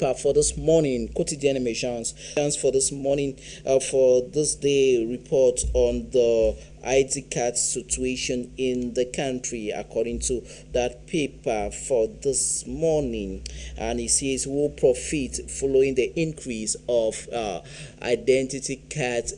For this morning, quotidian emissions for this morning, for this day report on the ID card situation in the country according to that paper for this morning. And it says who will profit following the increase of identity card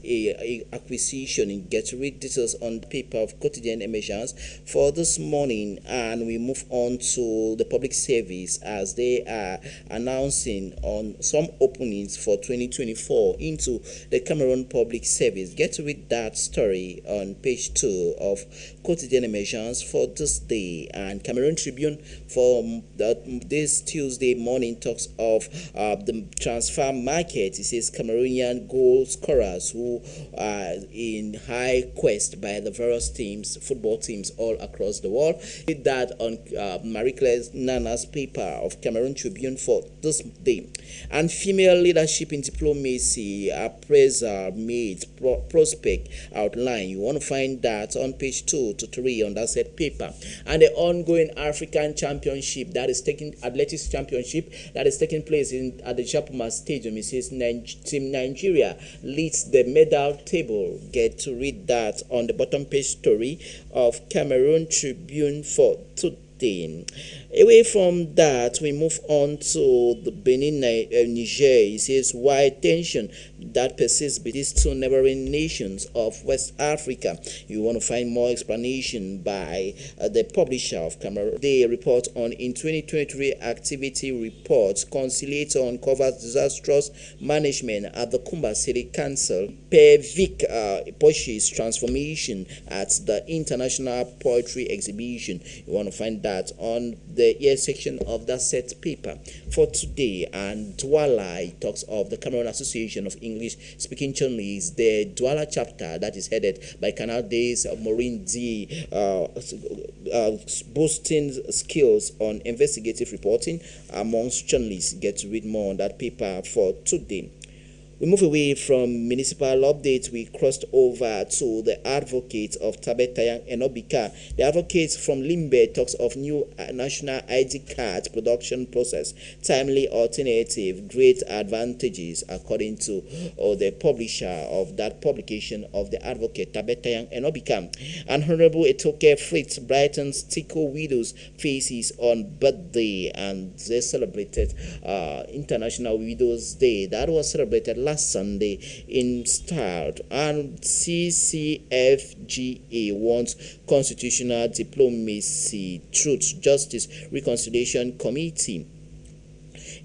acquisition. And get to read details on the paper of quotidian emissions for this morning. And we move on to the public service as they are announcing on some openings for 2024 into the Cameroon public service. Get to read that story on page 2 of quotidian emissions for this day. And Cameroon Tribune for this Tuesday morning talks of the transfer market. It says Cameroonian goal scorers who are in high quest by the various teams, football teams all across the world. Read that on Marie-Claire Nana's paper of Cameroon Tribune for this day. And female leadership in diplomacy, appraiser made prospect outline. You want to find that on page 2 to 3 on that said paper. And the ongoing African Championship that is taking athletics championship that is taking place at the Chapuma Stadium. It says Team Nigeria leads the medal table. Get to read that on the bottom page story of Cameroon Tribune for today. Away from that, we move on to the Benin Niger. It says why tension that persists between these two neighboring nations of West Africa. You want to find more explanation by the publisher of Cameroon. They report on in 2023 activity reports. Conciliator uncovers disastrous management at the Kumba City Council. Per Vic pushes transformation at the International Poetry Exhibition. You want to find that on the year section of that set paper for today. And Douala talks of the Cameroon Association of English Speaking Journalists, the Douala chapter that is headed by Canal Days Maureen D, boasting skills on investigative reporting amongst journalists. Get to read more on that paper for today. We move away from municipal updates. We crossed over to the advocate of Tabetayang Enobika. The advocate from Limbe talks of new national ID card production process, timely alternative, great advantages, according to the publisher of that publication of the advocate Tabetayang Enobika. And Honorable Etoke Fritz brightens Tico widows' faces on birthday, and they celebrated International Widows Day. That was celebrated last Sunday in style. And CCFGA wants Constitutional Diplomacy, Truth, Justice, Reconciliation Committee.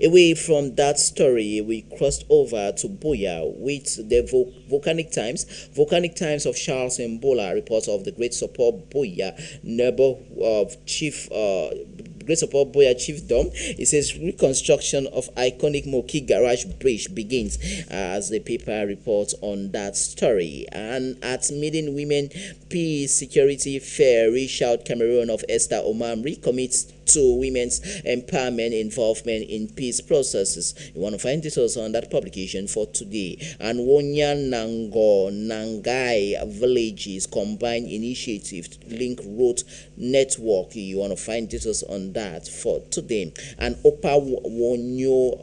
Away from that story, we crossed over to Buea with the Volcanic Times. Volcanic Times of Charles Mbola reports of the Great Support Buea neighbor of Chief Great Support Buea Chiefdom. It says reconstruction of iconic Moki Garage Bridge begins as the paper reports on that story. And at Meeting Women Peace Security Fair, Reach Out Cameroon of Esther Omam recommits to women's empowerment involvement in peace processes. You want to find details on that publication for today. And Wonya Nango Nangai Villages Combined Initiative Link Road Network. You want to find details on that for today. And Opa Wonyo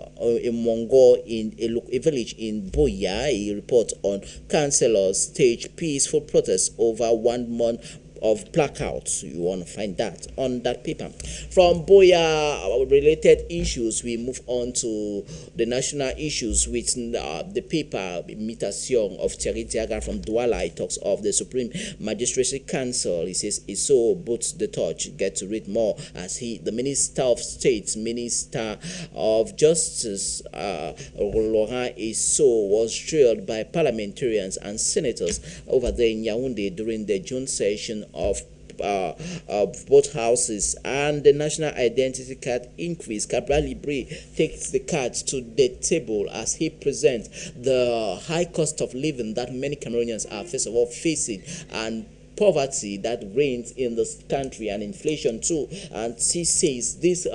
Mongo in a village in Buea, a report on councillors stage peaceful protest over 1 month of blackouts. You want to find that on that paper. From Buea related issues, we move on to the national issues with the paper Mutation of Thierry Diaga from Douala. It talks of the Supreme Magistracy Council. He says Isso boots the torch. Get to read more as the Minister of State, Minister of Justice, Laurent Isso, was drilled by parliamentarians and senators over there in Yaoundé during the June session of both houses. And the national identity card increase. Cabral Libre takes the cards to the table as he presents the high cost of living that many Cameroonians are first of all facing, and poverty that reigns in this country, and inflation too. And he says this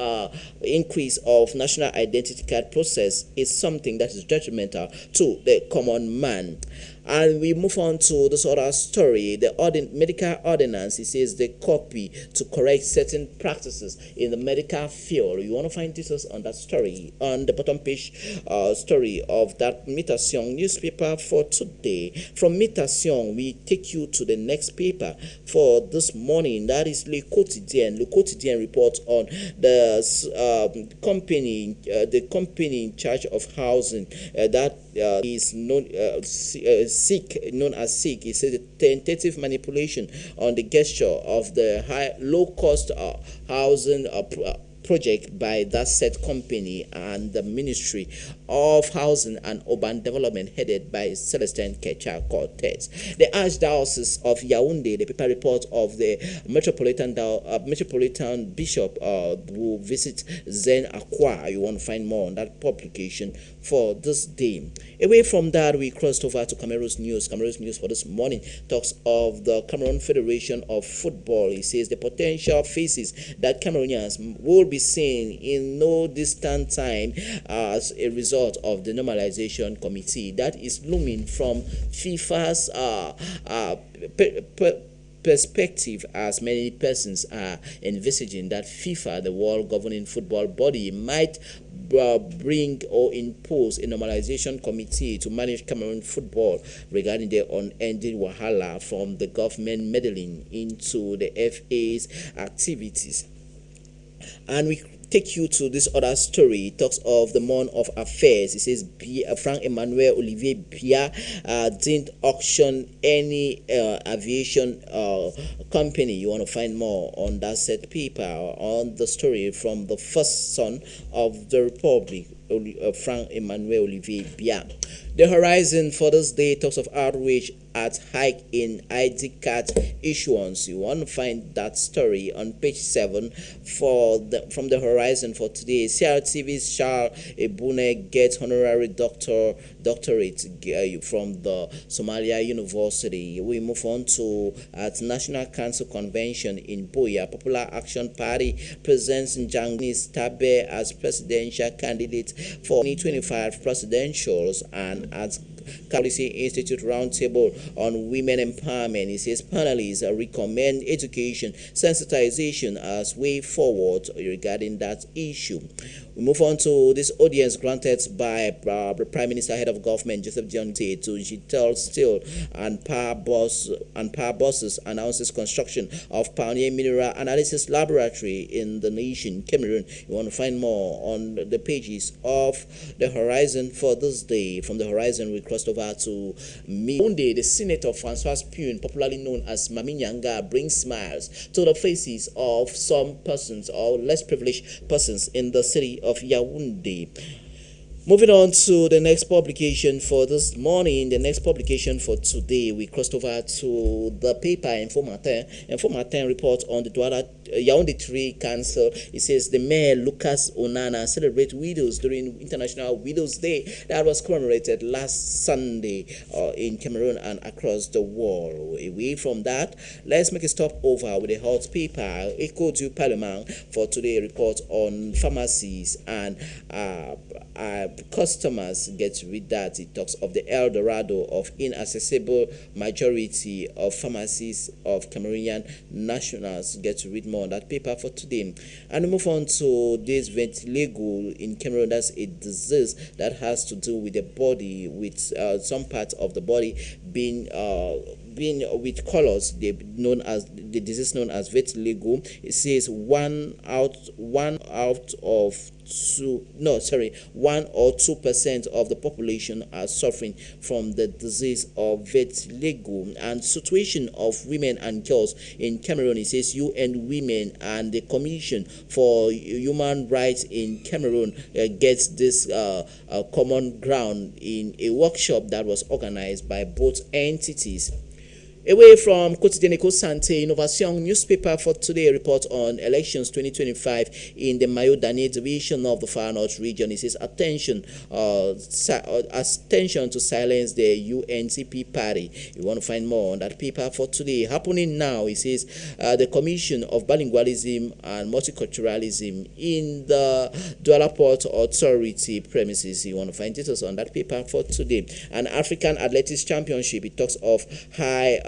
increase of national identity card process is something that is detrimental to the common man. And we move on to this other story. The medical ordinance, it says the copy to correct certain practices in the medical field. You want to find details on that story on the bottom page story of that Mutation newspaper for today. From Mutation, we take you to the next paper for this morning. That is Le Quotidien. Le Quotidien reports on the company in charge of housing that is known known as SIC. It says the tentative manipulation on the gesture of the low-cost housing project by that said company and the Ministry of Housing and Urban Development headed by Celestine Kecha Cortez. The Archdiocese of Yaoundé, the paper report of the Metropolitan Bishop will visit Zen Akwa. You want to find more on that publication for this day. Away from that, we crossed over to Cameroon's news. Cameroon's news for this morning talks of the Cameroon Federation of Football. It says the potential faces that Cameroonians will be seeing in no distant time as a result of the normalization committee that is looming from FIFA's perspective, as many persons are envisaging that FIFA, the world governing football body, might bring or impose a normalization committee to manage Cameroon football regarding the unending wahala from the government meddling into the FA's activities. And we take you to this other story. It talks of the Mon of Affairs. It says Frank-Emmanuel Olivier Biya didn't auction any aviation company. You want to find more on that said paper on the story from the first son of the Republic, Frank-Emmanuel Olivier Biya. The Horizon for this day talks of outrage at hike in ID card issuance. You want to find that story on page 7 from the Horizon for today. CRTV's Charles Ebune gets honorary doctorate from the Somalia University. We move on to at National Council Convention in Buea. Popular Action Party presents Njangnis Tabe as presidential candidate for 2025 presidentials. And at Policy Institute Roundtable on Women Empowerment, it says panelists recommend education sensitization as way forward regarding that issue. We move on to this audience granted by the Prime Minister, Head of Government, Joseph Dionte, to Gitel Steel and Power Buses announces construction of Pioneer Mineral Analysis Laboratory in the nation, Cameroon. You want to find more on the pages of the Horizon for this day. From the Horizon, we crossed over to Yaoundé. The Senator Francois Pune, popularly known as Mami Nyanga, brings smiles to the faces of some persons or less privileged persons in the city of Yaoundé. Moving on to the next publication for this morning, the next publication for today, we crossed over to the paper Info Matin. Info Matin reports on the Douala Yaoundé 3 Council. It says the Mayor Lucas Onana celebrates widows during International Widows Day that was commemorated last Sunday in Cameroon and across the world. Away from that, let's make a stop over with the hot paper Echo du Parlement for today. Report on pharmacies and customers get rid that. It talks of the El Dorado of inaccessible majority of pharmacies of Cameroonian nationals. Get to read more on that paper for today. And we move on to this vitiligo in Cameroon. That's a disease that has to do with the body, with some parts of the body being with colors. They known as the disease known as vitiligo. It says one or 2% of the population are suffering from the disease of vitiligo. And situation of women and girls in Cameroon, it says UN Women and the Commission for Human Rights in Cameroon gets this common ground in a workshop that was organized by both entities. Away from Quotidianico Sante, Innovation newspaper for today report on elections 2025 in the Mayo Dane division of the Far North region. It says attention to silence the UNCP party. You want to find more on that paper for today. Happening now, it says the Commission of Bilingualism and Multiculturalism in the Douala Port Authority premises. You want to find details on that paper for today. An African Athletics Championship, it talks of high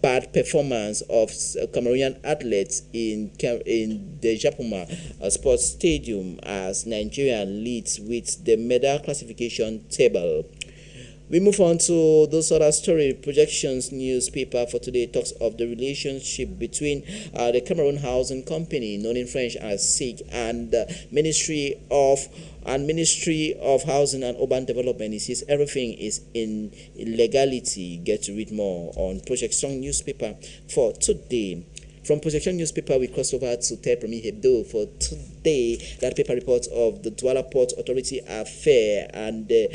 bad performance of Cameroonian athletes in the Japoma Sports Stadium as Nigeria leads with the medal classification table. We move on to this other story. Projections newspaper for today talks of the relationship between the Cameroon Housing Company, known in French as SIG, and the Ministry of Housing and Urban Development. It says everything is in illegality. Get to read more on Projection newspaper for today. From Projection newspaper, we cross over to Tepremi Hebdo for today. That paper reports of the Douala Port Authority affair and the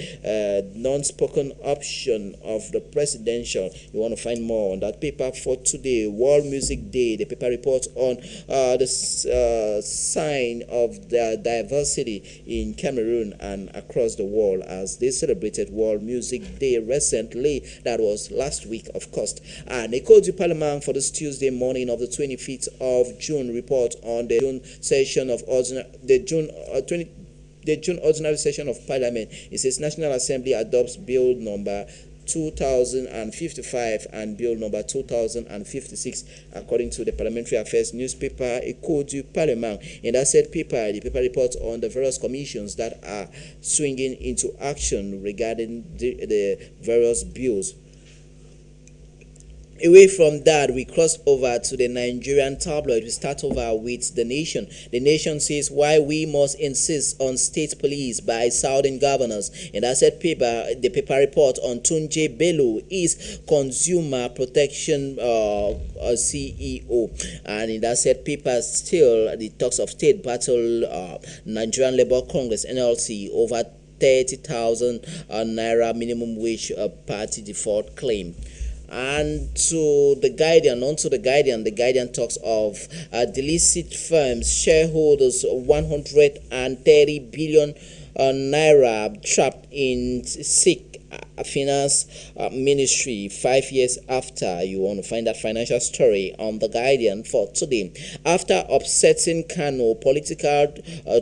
non-spoken option of the presidential. You want to find more on that paper for today. World Music Day. The paper reports on the sign of the diversity in Cameroon and across the world as they celebrated World Music Day recently. That was last week, of course. And Ecole du Parlement for this Tuesday morning of the 25th of June report on the June session of the June ordinary session of Parliament. It says National Assembly adopts Bill number 2055 and Bill number 2056 according to the Parliamentary Affairs newspaper Ecole du Parlement. In that said paper, the paper reports on the various commissions that are swinging into action regarding the various bills. Away from that, we cross over to the Nigerian tabloid. We start over with The Nation. The Nation says why we must insist on state police by Southern governors. In that said paper, the paper report on Tunji Bello is Consumer Protection CEO. And in that said paper, still the talks of state battle, Nigerian Labour Congress, NLC, over 30,000 naira minimum wage party default claim. And to the Guardian, the Guardian talks of illicit firms, shareholders 130 billion naira trapped in SIG Finance Ministry 5 years after. You want to find that financial story on the Guardian for today. After upsetting Kano, political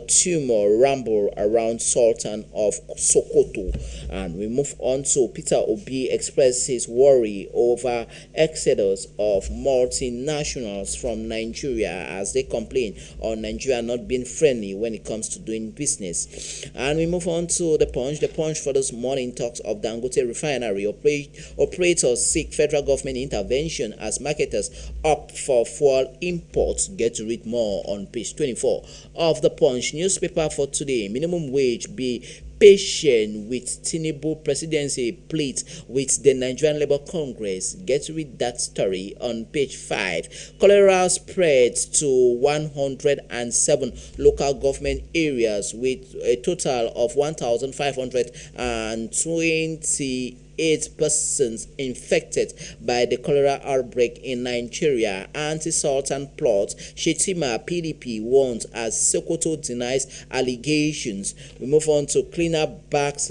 tumor rumble around Sultan of Sokoto. And we move on to Peter Obi expresses worry over exodus of multinationals from Nigeria as they complain on Nigeria not being friendly when it comes to doing business. And we move on to the Punch. The Punch for this morning talks of Dangote refinery. Operators seek federal government intervention as marketers opt for fuel imports. Get to read more on page 24 of the Punch newspaper for today. Minimum wage be patient with Tinubu presidency pleads with the Nigerian Labour Congress. Get to read that story on page 5. Cholera spreads to 107 local government areas with a total of 1,528 persons infected by the cholera outbreak in Nigeria. Anti-Sultan plot. Shetima PDP warns as Sokoto denies allegations. We move on to cleaner backs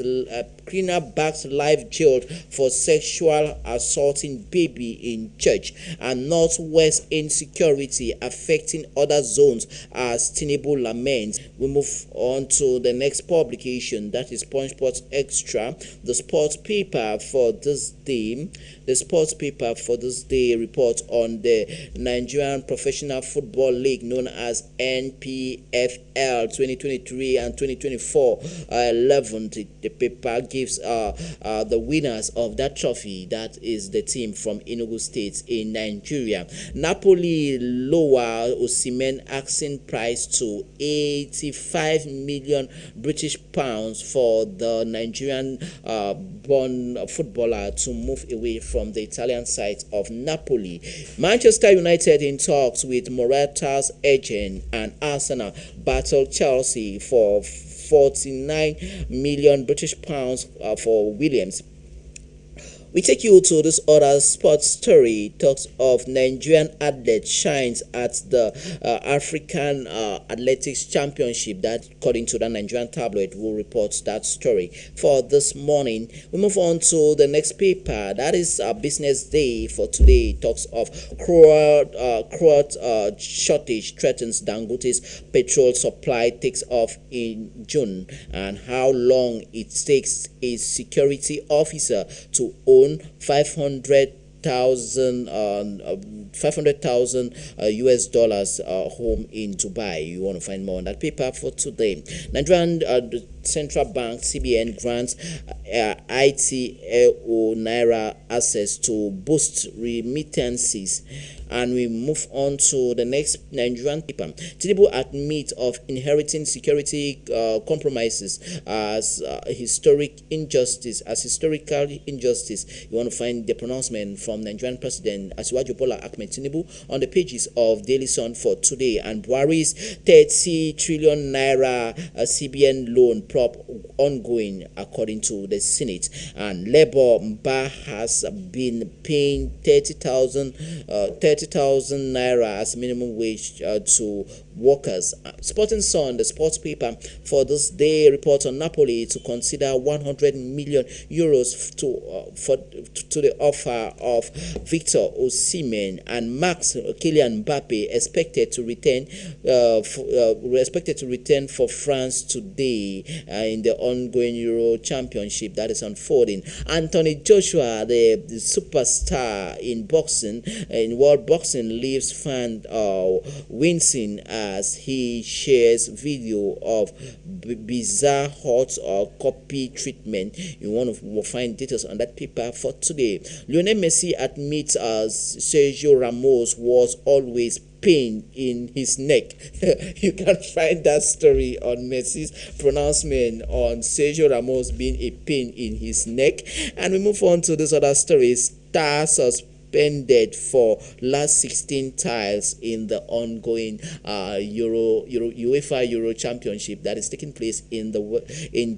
life jailed for sexual assaulting baby in church, and Northwest insecurity affecting other zones as Tinubu laments. We move on to the next publication, that is Punch Sports Extra, the sports paper for this day. The sports paper for this day reports on the Nigerian Professional Football League known as NPFL 2023 and 2024 11. The paper gives the winners of that trophy, that is the team from Enugu State in Nigeria. Napoli lower Osimhen asking price to 85 million British pounds for the Nigerian born footballer to move away from the Italian side of Napoli. Manchester United in talks with Morata's agent, and Arsenal battle Chelsea for 49 million British pounds for Williams. We take you to this other sports story. Talks of Nigerian athlete shines at the African Athletics Championship. That, according to the Nigerian tabloid, will report that story for this morning. We move on to the next paper. That is Business Day for today. Talks of crude shortage threatens Dangote's petrol supply, takes off in June, and how long it takes a security officer to own 500,000 US dollars home in Dubai. You want to find more on that paper for today. Nigerian Central Bank CBN grants ITO Naira access to boost remittances. And we move on to the next Nigerian paper. Tinubu admit of inheriting security compromises as historical injustice. You want to find the pronouncement from Nigerian President Asiwaju Bola Ahmed Tinubu on the pages of Daily Sun for today. And Buhari's 30 trillion naira CBN loan prop ongoing, according to the Senate. And Labour Mba has been paying 30,000 naira as minimum wage to workers. Sporting Sun, the sports paper for this day, reports on Napoli to consider 100 million euros to the offer of Victor Osimhen, and Max Kylian Mbappe expected to return for France today in the ongoing Euro Championship that is unfolding. Anthony Joshua, the superstar in boxing, in world boxing, leaves fan wincing as he shares video of bizarre hot or copy treatment. You want to find details on that paper for today. Lionel Messi admits Sergio Ramos was always pain in his neck. You can find that story on Messi's pronouncement on Sergio Ramos being a pain in his neck. And we move on to this other story. Star suspended for last 16 tiles in the ongoing UEFA Euro Championship that is taking place in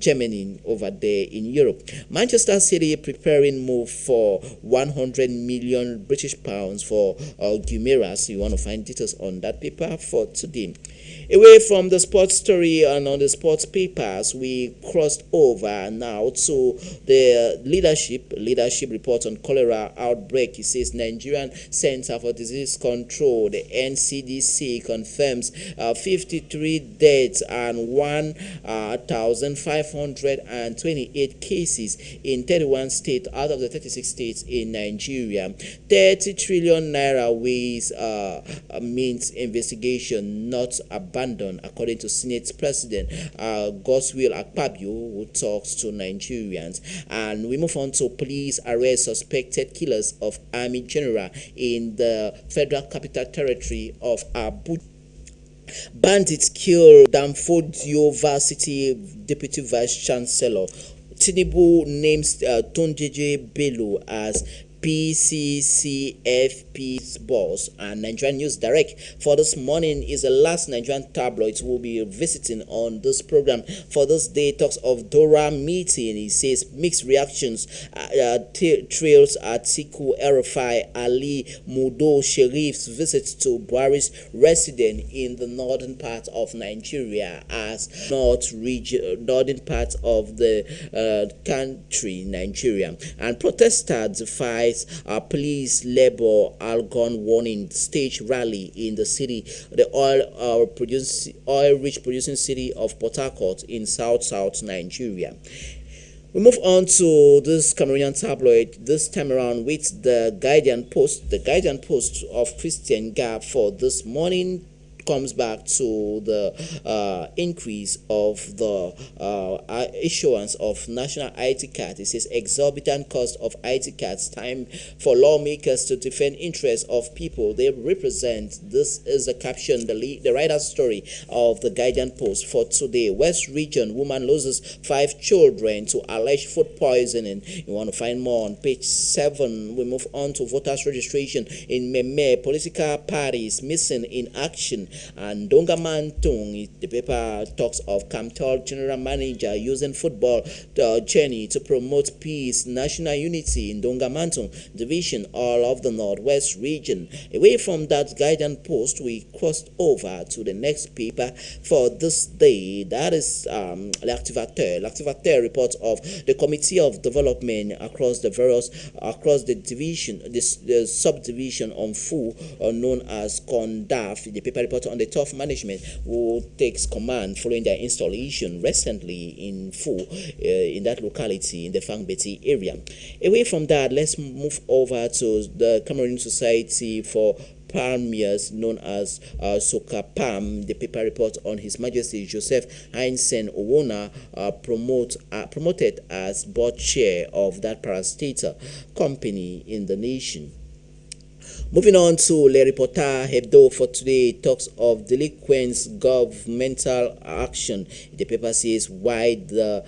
Germany over there in Europe. Manchester City preparing move for 100 million British pounds for Guimaraes. You want to find details on that paper for today. Away from the sports story and on the sports papers, we crossed over now to the leadership report on cholera outbreak. It says Nigerian Center for Disease Control, the NCDC, confirms 53 deaths and 1,528 cases in 31 states out of the 36 states in Nigeria. 30 trillion naira weighs means investigation not abandoned, according to Senate President Godswill Akpabio, who talks to Nigerians. And we move on to police arrest suspected killers of Army General in the Federal Capital Territory of Abuja. Bandits kill Danfodio Varsity Deputy Vice Chancellor. Tinubu names Tunjeje Bello as PCCFP's boss. And Nigerian News Direct for this morning is the last Nigerian tabloid we'll be visiting on this program for this day. Talks of Dora meeting. He says mixed reactions trails Atiku El-Rufai Ali Mudo Sherif's visit to Buhari's residence in the northern part of Nigeria as northern part of the country, Nigeria. And protesters defy police labor Algon warning stage rally in the city, the oil-rich producing city of Port Harcourt in South Nigeria. We move on to this Cameroonian tabloid, this time around with the Guardian Post. The Guardian Post of Christian Gap for this morning comes back to the increase of the issuance of national ID card. It says exorbitant cost of ID cards, time for lawmakers to defend interests of people they represent. This is the caption, the writer's story of the Guardian Post for today. West Region, woman loses 5 children to alleged food poisoning. You want to find more on page 7. We move on to voters registration in Meme. Political parties missing in action And Donga Mantung, the paper talks of Kamtol general manager using football journey to promote peace, national unity in Donga Mantung division, all of the Northwest region. Away from that guidance post, we crossed over to the next paper for this day. That is L'Activateur. L'Activateur reports of the Committee of Development across the division, the subdivision on FU, known as CONDAF. The paper reports on the tough management who takes command following their installation recently in FU, in that locality in the Fangbeti area. Away from that, let's move over to the Cameroon Society for Palmiers, known as Sokapam. The paper reports on His Majesty Joseph Heinsen Owona, promoted as board chair of that parastatal company in the nation. Moving on to Le Reporter Hebdo for today, it talks of delinquents governmental action. The paper says why the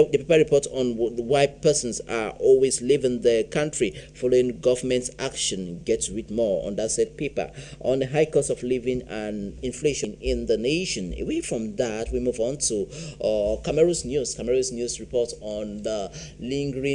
paper reports on why persons are always leaving the country following government's action. Gets read more on that said paper on the high cost of living and inflation in the nation. Away from that, we move on to Cameroon's news. Cameroon's news reports on the lingering